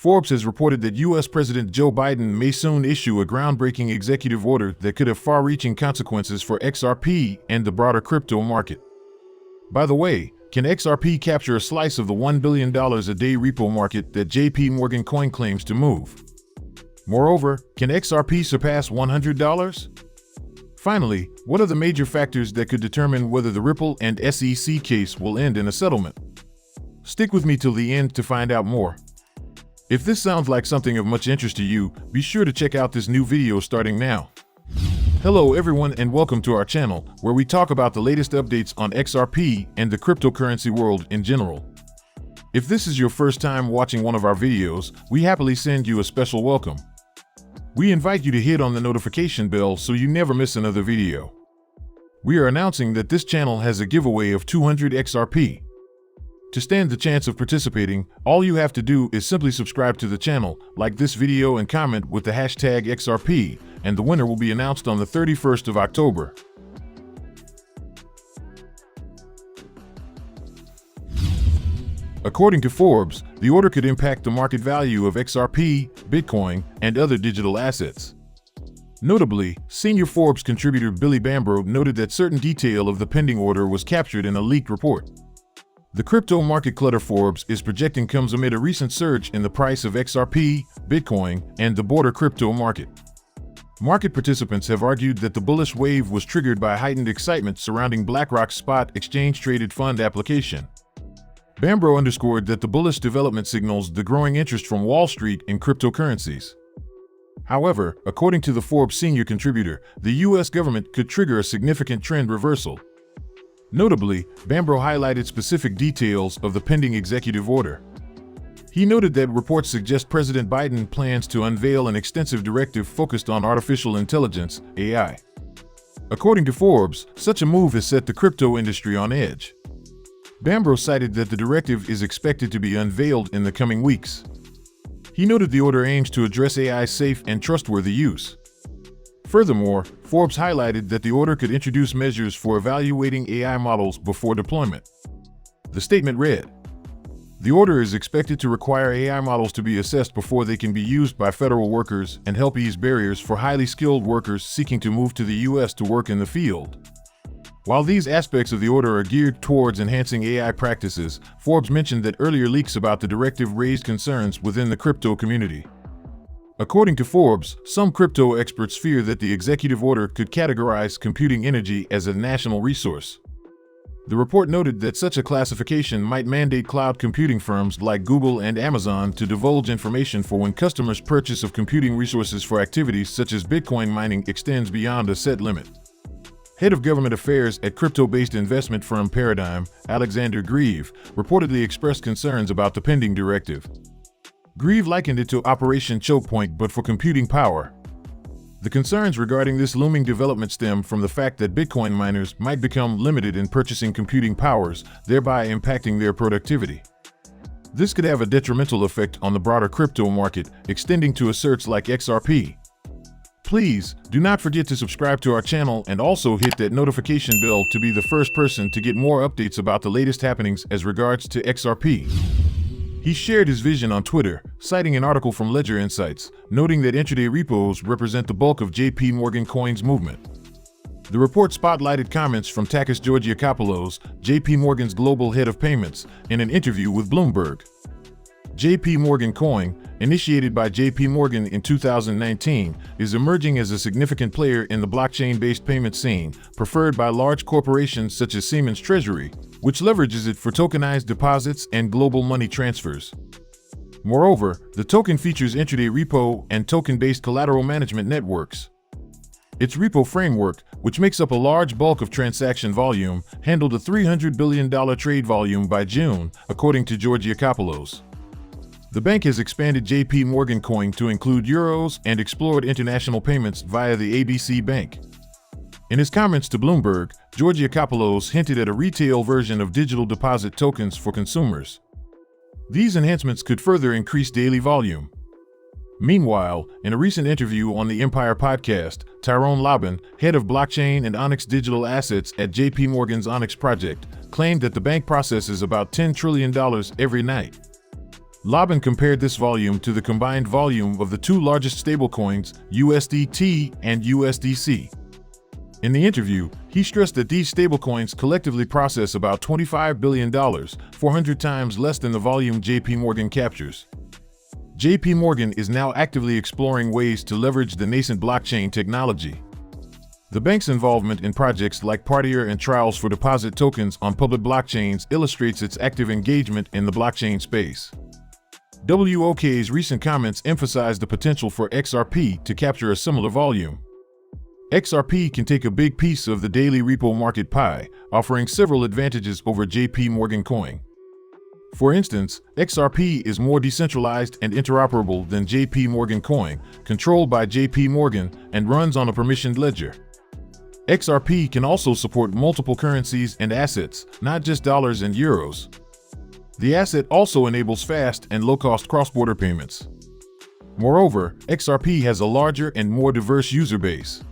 Forbes has reported that U.S. President Joe Biden may soon issue a groundbreaking executive order that could have far-reaching consequences for XRP and the broader crypto market. By the way, can XRP capture a slice of the $1 billion a day repo market that JPM Coin claims to move? Moreover, can XRP surpass $100? Finally, what are the major factors that could determine whether the Ripple and SEC case will end in a settlement? Stick with me till the end to find out more. If this sounds like something of much interest to you, be sure to check out this new video starting now. Hello everyone and welcome to our channel, where we talk about the latest updates on XRP and the cryptocurrency world in general. If this is your first time watching one of our videos, we happily send you a special welcome. We invite you to hit on the notification bell so you never miss another video. We are announcing that this channel has a giveaway of 200 XRP. To stand the chance of participating, all you have to do is simply subscribe to the channel, like this video and comment with the hashtag XRP, and the winner will be announced on the 31st of October. According to Forbes, the order could impact the market value of XRP, Bitcoin, and other digital assets. Notably, senior Forbes contributor Billy Bambro noted that certain detail of the pending order was captured in a leaked report. The crypto market clutter Forbes is projecting comes amid a recent surge in the price of XRP, Bitcoin, and the broader crypto market. Market participants have argued that the bullish wave was triggered by heightened excitement surrounding BlackRock's spot exchange-traded fund application. Bambro underscored that the bullish development signals the growing interest from Wall Street in cryptocurrencies. However, according to the Forbes senior contributor, the U.S. government could trigger a significant trend reversal. Notably, Bambro highlighted specific details of the pending executive order. He noted that reports suggest President Biden plans to unveil an extensive directive focused on artificial intelligence, AI. According to Forbes, such a move has set the crypto industry on edge. Bambro cited that the directive is expected to be unveiled in the coming weeks. He noted the order aims to address AI's safe and trustworthy use. Furthermore, Forbes highlighted that the order could introduce measures for evaluating AI models before deployment. The statement read, "The order is expected to require AI models to be assessed before they can be used by federal workers and help ease barriers for highly skilled workers seeking to move to the U.S. to work in the field." While these aspects of the order are geared towards enhancing AI practices, Forbes mentioned that earlier leaks about the directive raised concerns within the crypto community. According to Forbes, some crypto experts fear that the executive order could categorize computing energy as a national resource. The report noted that such a classification might mandate cloud computing firms like Google and Amazon to divulge information for when customers' purchase of computing resources for activities such as Bitcoin mining extends beyond a set limit. Head of Government Affairs at crypto-based investment firm Paradigm, Alexander Grieve, reportedly expressed concerns about the pending directive. Grieve likened it to Operation Choke Point but for computing power. The concerns regarding this looming development stem from the fact that Bitcoin miners might become limited in purchasing computing powers, thereby impacting their productivity. This could have a detrimental effect on the broader crypto market, extending to asserts like XRP. Please, do not forget to subscribe to our channel and also hit that notification bell to be the first person to get more updates about the latest happenings as regards to XRP. He shared his vision on Twitter, citing an article from Ledger Insights, noting that intraday repos represent the bulk of JPM Coin's movement. The report spotlighted comments from Takis Georgiakopoulos, JPM's global head of payments, in an interview with Bloomberg. JPM Coin, initiated by JPM in 2019, is emerging as a significant player in the blockchain-based payment scene, preferred by large corporations such as Siemens Treasury, which leverages it for tokenized deposits and global money transfers. Moreover, the token features intraday repo and token-based collateral management networks. Its repo framework, which makes up a large bulk of transaction volume, handled a $300 billion trade volume by June, according to Georgiakopoulos. The bank has expanded JPM Coin to include euros and explored international payments via the ABC Bank. In his comments to Bloomberg, Georgiakopoulos hinted at a retail version of digital deposit tokens for consumers. These enhancements could further increase daily volume. Meanwhile, in a recent interview on the Empire podcast, Tyrone Laban, head of blockchain and Onyx digital assets at JPM's Onyx project, claimed that the bank processes about $10 trillion every night. Laban compared this volume to the combined volume of the two largest stablecoins, USDT and USDC. In the interview, he stressed that these stablecoins collectively process about $25 billion, 400 times less than the volume JP Morgan captures. JP Morgan is now actively exploring ways to leverage the nascent blockchain technology. The bank's involvement in projects like Partier and trials for deposit tokens on public blockchains illustrates its active engagement in the blockchain space. WOK's recent comments emphasize the potential for XRP to capture a similar volume. XRP can take a big piece of the daily repo market pie, offering several advantages over JP Morgan Coin. For instance, XRP is more decentralized and interoperable than JP Morgan Coin, controlled by JP Morgan, and runs on a permissioned ledger. XRP can also support multiple currencies and assets, not just dollars and euros. The asset also enables fast and low-cost cross-border payments. Moreover, XRP has a larger and more diverse user base.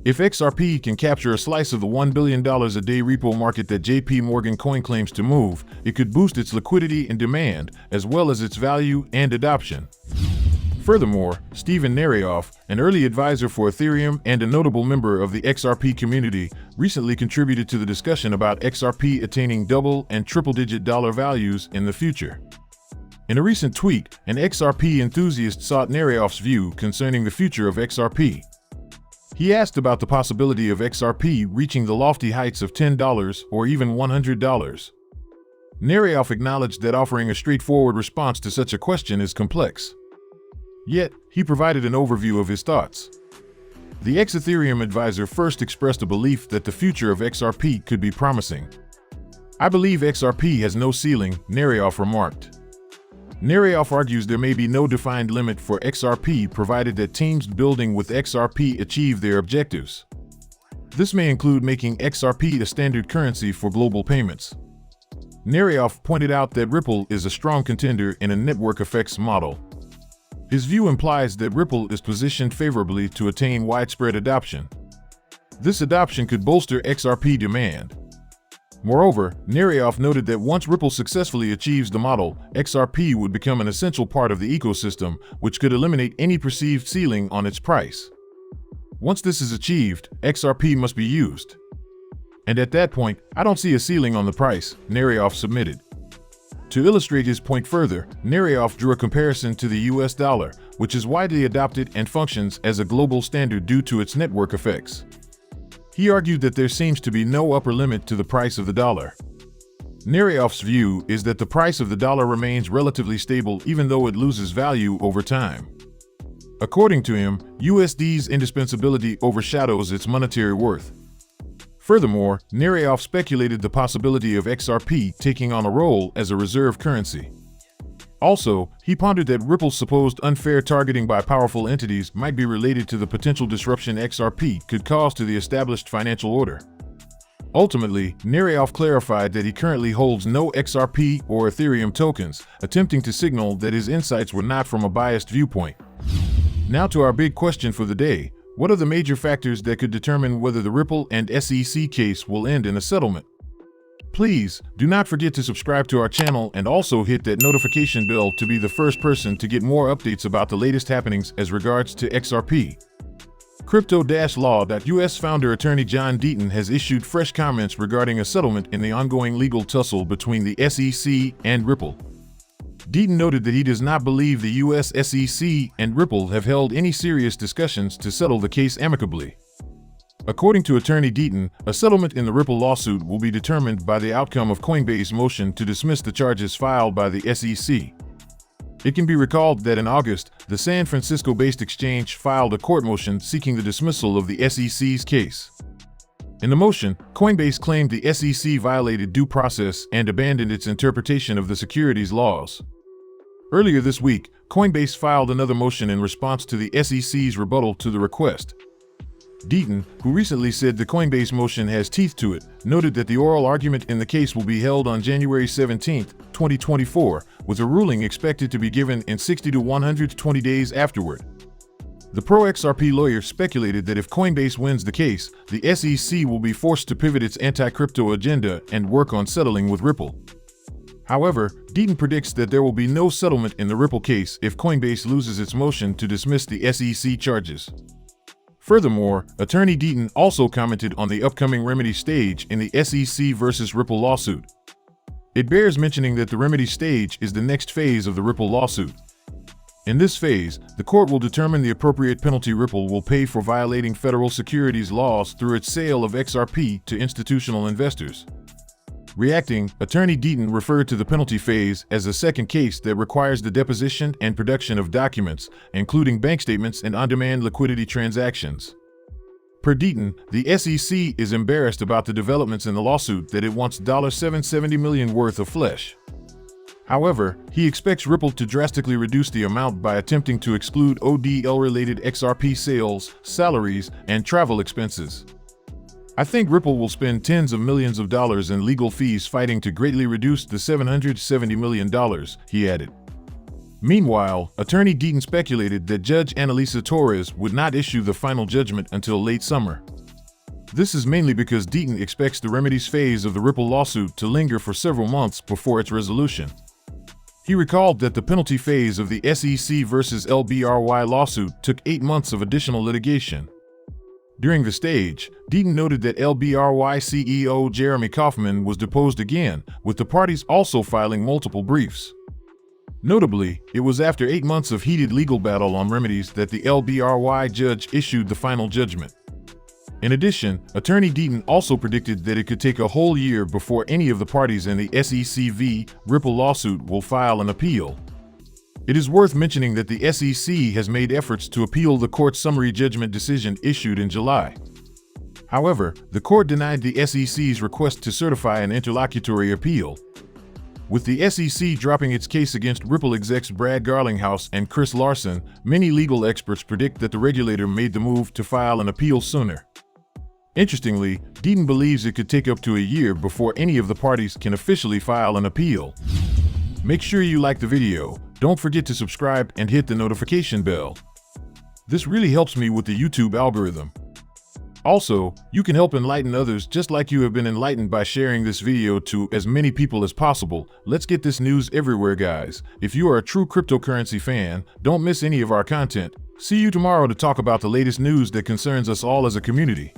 If XRP can capture a slice of the $1 billion a day repo market that JP Morgan Coin claims to move, it could boost its liquidity and demand, as well as its value and adoption. Furthermore, Steven Nerayoff, an early advisor for Ethereum and a notable member of the XRP community, recently contributed to the discussion about XRP attaining double and triple-digit dollar values in the future. In a recent tweet, an XRP enthusiast sought Nerayoff's view concerning the future of XRP. He asked about the possibility of XRP reaching the lofty heights of $10 or even $100. Nerayoff acknowledged that offering a straightforward response to such a question is complex. Yet, he provided an overview of his thoughts. The ex-Ethereum advisor first expressed a belief that the future of XRP could be promising. "I believe XRP has no ceiling," Nerayoff remarked. Nerayoff argues there may be no defined limit for XRP provided that teams building with XRP achieve their objectives. This may include making XRP a standard currency for global payments. Nerayoff pointed out that Ripple is a strong contender in a network effects model. His view implies that Ripple is positioned favorably to attain widespread adoption. This adoption could bolster XRP demand. Moreover, Nerayoff noted that once Ripple successfully achieves the model, XRP would become an essential part of the ecosystem, which could eliminate any perceived ceiling on its price. Once this is achieved, XRP must be used. And at that point, I don't see a ceiling on the price, Nerayoff submitted. To illustrate his point further, Nerayoff drew a comparison to the US dollar, which is widely adopted and functions as a global standard due to its network effects. He argued that there seems to be no upper limit to the price of the dollar. Nerayoff's view is that the price of the dollar remains relatively stable even though it loses value over time. According to him, USD's indispensability overshadows its monetary worth. Furthermore, Nerayoff speculated the possibility of XRP taking on a role as a reserve currency. Also, he pondered that Ripple's supposed unfair targeting by powerful entities might be related to the potential disruption XRP could cause to the established financial order. Ultimately, Nerayoff clarified that he currently holds no XRP or Ethereum tokens, attempting to signal that his insights were not from a biased viewpoint. Now to our big question for the day. What are the major factors that could determine whether the Ripple and SEC case will end in a settlement? Please, do not forget to subscribe to our channel and also hit that notification bell to be the first person to get more updates about the latest happenings as regards to XRP. Crypto-Law.us founder attorney John Deaton has issued fresh comments regarding a settlement in the ongoing legal tussle between the SEC and Ripple. Deaton noted that he does not believe the US SEC and Ripple have held any serious discussions to settle the case amicably. According to attorney Deaton, a settlement in the Ripple lawsuit will be determined by the outcome of Coinbase's motion to dismiss the charges filed by the SEC. It can be recalled that in August, the San Francisco-based exchange filed a court motion seeking the dismissal of the SEC's case. In the motion, Coinbase claimed the SEC violated due process and abandoned its interpretation of the securities laws. Earlier this week, Coinbase filed another motion in response to the SEC's rebuttal to the request. Deaton, who recently said the Coinbase motion has teeth to it, noted that the oral argument in the case will be held on January 17, 2024, with a ruling expected to be given in 60 to 120 days afterward. The pro-XRP lawyer speculated that if Coinbase wins the case, the SEC will be forced to pivot its anti-crypto agenda and work on settling with Ripple. However, Deaton predicts that there will be no settlement in the Ripple case if Coinbase loses its motion to dismiss the SEC charges. Furthermore, attorney Deaton also commented on the upcoming remedy stage in the SEC versus Ripple lawsuit. It bears mentioning that the remedy stage is the next phase of the Ripple lawsuit. In this phase, the court will determine the appropriate penalty Ripple will pay for violating federal securities laws through its sale of XRP to institutional investors. Reacting, attorney Deaton referred to the penalty phase as a second case that requires the deposition and production of documents, including bank statements and on-demand liquidity transactions. Per Deaton, the SEC is embarrassed about the developments in the lawsuit that it wants $770 million worth of flesh. However, he expects Ripple to drastically reduce the amount by attempting to exclude ODL-related XRP sales, salaries, and travel expenses. I think Ripple will spend tens of millions of dollars in legal fees fighting to greatly reduce the $770 million, he added. Meanwhile, attorney Deaton speculated that Judge Annalisa Torres would not issue the final judgment until late summer. This is mainly because Deaton expects the remedies phase of the Ripple lawsuit to linger for several months before its resolution. He recalled that the penalty phase of the SEC versus LBRY lawsuit took 8 months of additional litigation. During the stage, Deaton noted that LBRY CEO Jeremy Kauffman was deposed again, with the parties also filing multiple briefs. Notably, it was after 8 months of heated legal battle on remedies that the LBRY judge issued the final judgment. In addition, attorney Deaton also predicted that it could take a whole year before any of the parties in the SEC v. Ripple lawsuit will file an appeal. It is worth mentioning that the SEC has made efforts to appeal the court's summary judgment decision issued in July. However, the court denied the SEC's request to certify an interlocutory appeal. With the SEC dropping its case against Ripple execs Brad Garlinghouse and Chris Larson, many legal experts predict that the regulator made the move to file an appeal sooner. Interestingly, Deaton believes it could take up to a year before any of the parties can officially file an appeal. Make sure you like the video, don't forget to subscribe and hit the notification bell. This really helps me with the YouTube algorithm. Also, you can help enlighten others just like you have been enlightened by sharing this video to as many people as possible. Let's get this news everywhere, guys. If you are a true cryptocurrency fan, don't miss any of our content. See you tomorrow to talk about the latest news that concerns us all as a community.